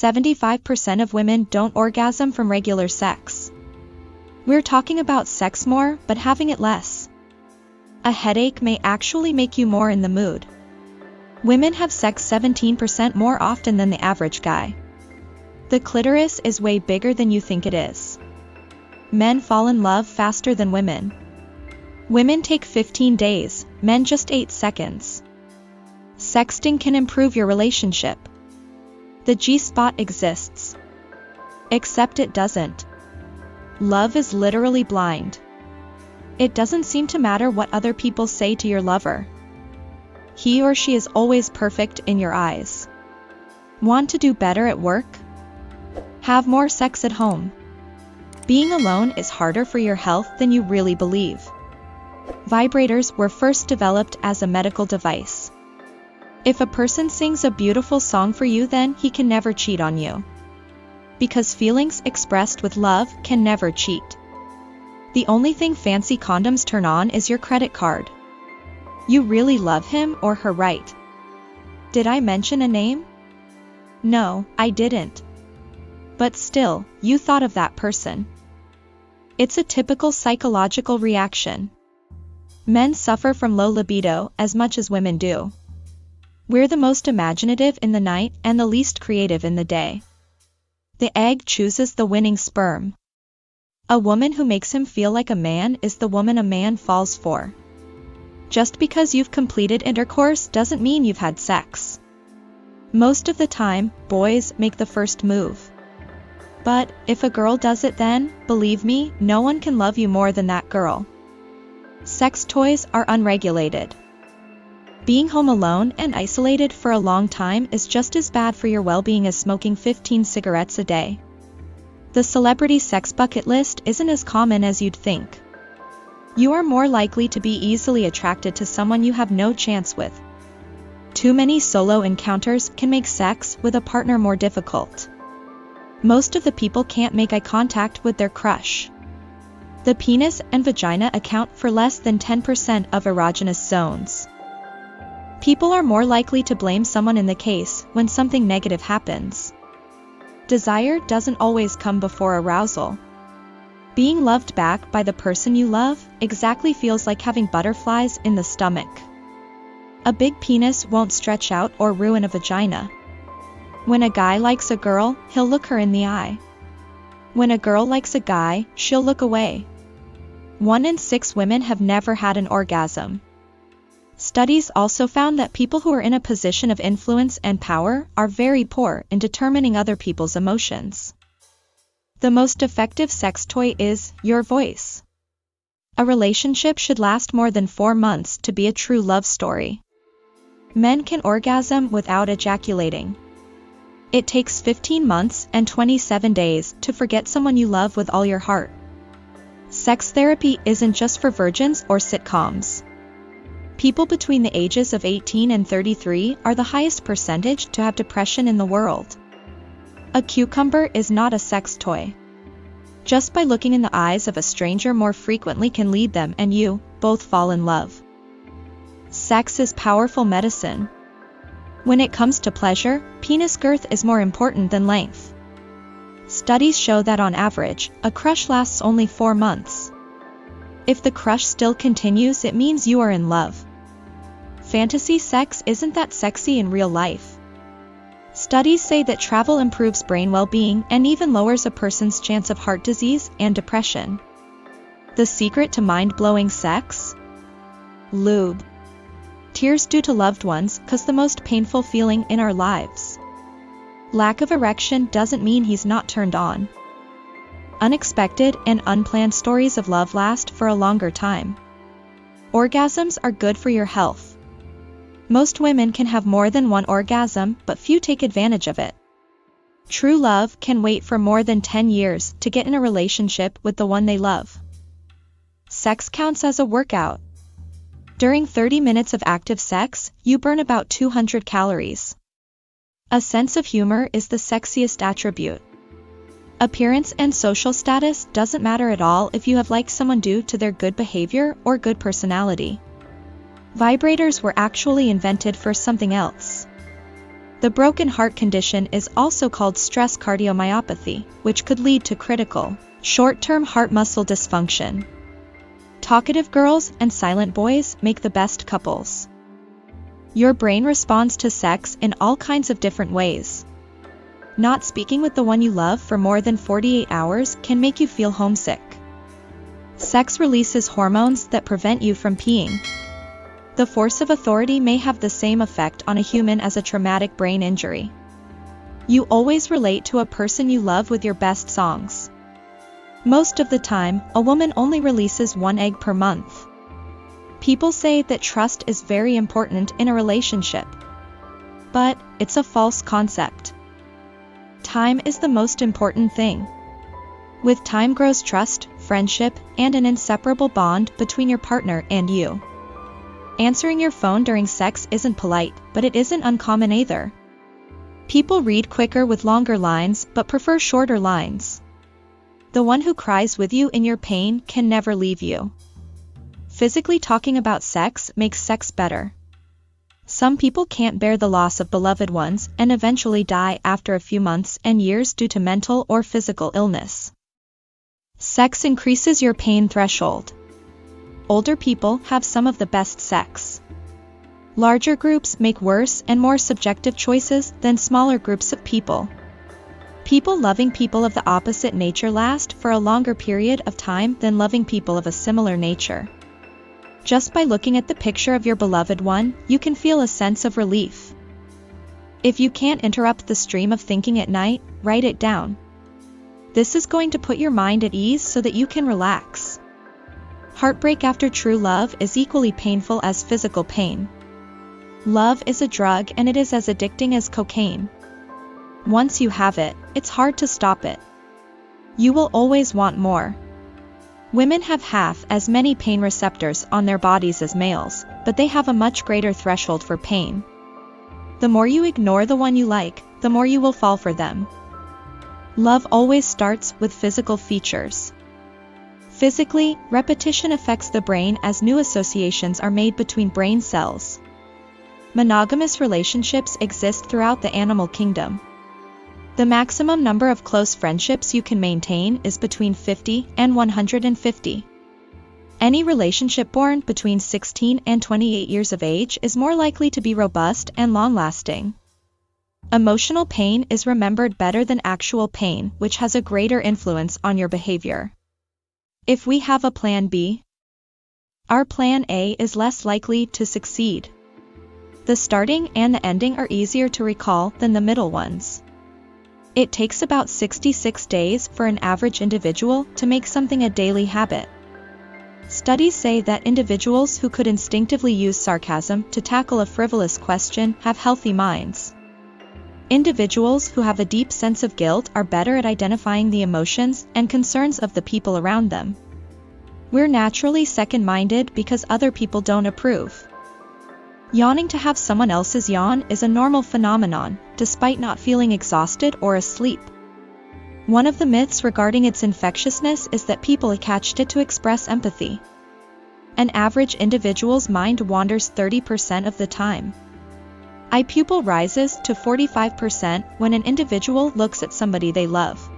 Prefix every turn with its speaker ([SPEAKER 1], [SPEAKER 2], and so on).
[SPEAKER 1] 75% of women don't orgasm from regular sex. We're talking about sex more, but having it less. A headache may actually make you more in the mood. Women have sex 17% more often than the average guy. The clitoris is way bigger than you think it is. Men fall in love faster than women. Women take 15 days, men just 8 seconds. Sexting can improve your relationship. The G-spot exists. Except it doesn't. Love is literally blind. It doesn't seem to matter what other people say to your lover. He or she is always perfect in your eyes. Want to do better at work? Have more sex at home. Being alone is harder for your health than you really believe. Vibrators were first developed as a medical device. If a person sings a beautiful song for you, then he can never cheat on you. Because feelings expressed with love can never cheat. The only thing fancy condoms turn on is your credit card. You really love him or her, right? Did I mention a name? No, I didn't. But still, you thought of that person. It's a typical psychological reaction. Men suffer from low libido as much as women do. We're the most imaginative in the night and the least creative in the day. The egg chooses the winning sperm. A woman who makes him feel like a man is the woman a man falls for. Just because you've completed intercourse doesn't mean you've had sex. Most of the time, boys make the first move. But if a girl does it, then, believe me, no one can love you more than that girl. Sex toys are unregulated. Being home alone and isolated for a long time is just as bad for your well-being as smoking 15 cigarettes a day. The celebrity sex bucket list isn't as common as you'd think. You are more likely to be easily attracted to someone you have no chance with. Too many solo encounters can make sex with a partner more difficult. Most of the people can't make eye contact with their crush. The penis and vagina account for less than 10% of erogenous zones. People are more likely to blame someone in the case when something negative happens. Desire doesn't always come before arousal. Being loved back by the person you love exactly feels like having butterflies in the stomach. A big penis won't stretch out or ruin a vagina. When a guy likes a girl, he'll look her in the eye. When a girl likes a guy, she'll look away. 1 in 6 women have never had an orgasm. Studies also found that people who are in a position of influence and power are very poor in determining other people's emotions. The most effective sex toy is your voice. A relationship should last more than 4 months to be a true love story. Men can orgasm without ejaculating. It takes 15 months and 27 days to forget someone you love with all your heart. Sex therapy isn't just for virgins or sitcoms. People between the ages of 18 and 33 are the highest percentage to have depression in the world. A cucumber is not a sex toy. Just by looking in the eyes of a stranger more frequently can lead them and you both fall in love. Sex is powerful medicine. When it comes to pleasure, penis girth is more important than length. Studies show that on average, a crush lasts only 4 months. If the crush still continues, it means you are in love. Fantasy sex isn't that sexy in real life. Studies say that travel improves brain well-being and even lowers a person's chance of heart disease and depression. The secret to mind-blowing sex? Lube. Tears due to loved ones cause the most painful feeling in our lives. Lack of erection doesn't mean he's not turned on. Unexpected and unplanned stories of love last for a longer time. Orgasms are good for your health. Most women can have more than one orgasm, but few take advantage of it. True love can wait for more than 10 years to get in a relationship with the one they love. Sex counts as a workout. During 30 minutes of active sex, you burn about 200 calories. A sense of humor is the sexiest attribute. Appearance and social status doesn't matter at all if you have liked someone due to their good behavior or good personality. Vibrators were actually invented for something else. The broken heart condition is also called stress cardiomyopathy, which could lead to critical, short-term heart muscle dysfunction. Talkative girls and silent boys make the best couples. Your brain responds to sex in all kinds of different ways. Not speaking with the one you love for more than 48 hours can make you feel homesick. Sex releases hormones that prevent you from peeing. The force of authority may have the same effect on a human as a traumatic brain injury. You always relate to a person you love with your best songs. Most of the time, a woman only releases 1 egg per month. People say that trust is very important in a relationship. But it's a false concept. Time is the most important thing. With time grows trust, friendship, and an inseparable bond between your partner and you. Answering your phone during sex isn't polite, but it isn't uncommon either. People read quicker with longer lines but prefer shorter lines. The one who cries with you in your pain can never leave you. Physically talking about sex makes sex better. Some people can't bear the loss of beloved ones and eventually die after a few months and years due to mental or physical illness. Sex increases your pain threshold. Older people have some of the best sex. Larger groups make worse and more subjective choices than smaller groups of people. People loving people of the opposite nature last for a longer period of time than loving people of a similar nature. Just by looking at the picture of your beloved one, you can feel a sense of relief. If you can't interrupt the stream of thinking at night, write it down. This is going to put your mind at ease so that you can relax. Heartbreak after true love is equally painful as physical pain. Love is a drug and it is as addicting as cocaine. Once you have it, it's hard to stop it. You will always want more. Women have half as many pain receptors on their bodies as males, but they have a much greater threshold for pain. The more you ignore the one you like, the more you will fall for them. Love always starts with physical features. Physically, repetition affects the brain as new associations are made between brain cells. Monogamous relationships exist throughout the animal kingdom. The maximum number of close friendships you can maintain is between 50 and 150. Any relationship born between 16 and 28 years of age is more likely to be robust and long-lasting. Emotional pain is remembered better than actual pain, which has a greater influence on your behavior. If we have a plan B, our plan A is less likely to succeed. The starting and the ending are easier to recall than the middle ones. It takes about 66 days for an average individual to make something a daily habit. Studies say that individuals who could instinctively use sarcasm to tackle a frivolous question have healthy minds. Individuals who have a deep sense of guilt are better at identifying the emotions and concerns of the people around them. We're naturally second-minded because other people don't approve. Yawning to have someone else's yawn is a normal phenomenon, despite not feeling exhausted or asleep. One of the myths regarding its infectiousness is that people attached it to express empathy. An average individual's mind wanders 30% of the time. Eye pupil rises to 45% when an individual looks at somebody they love.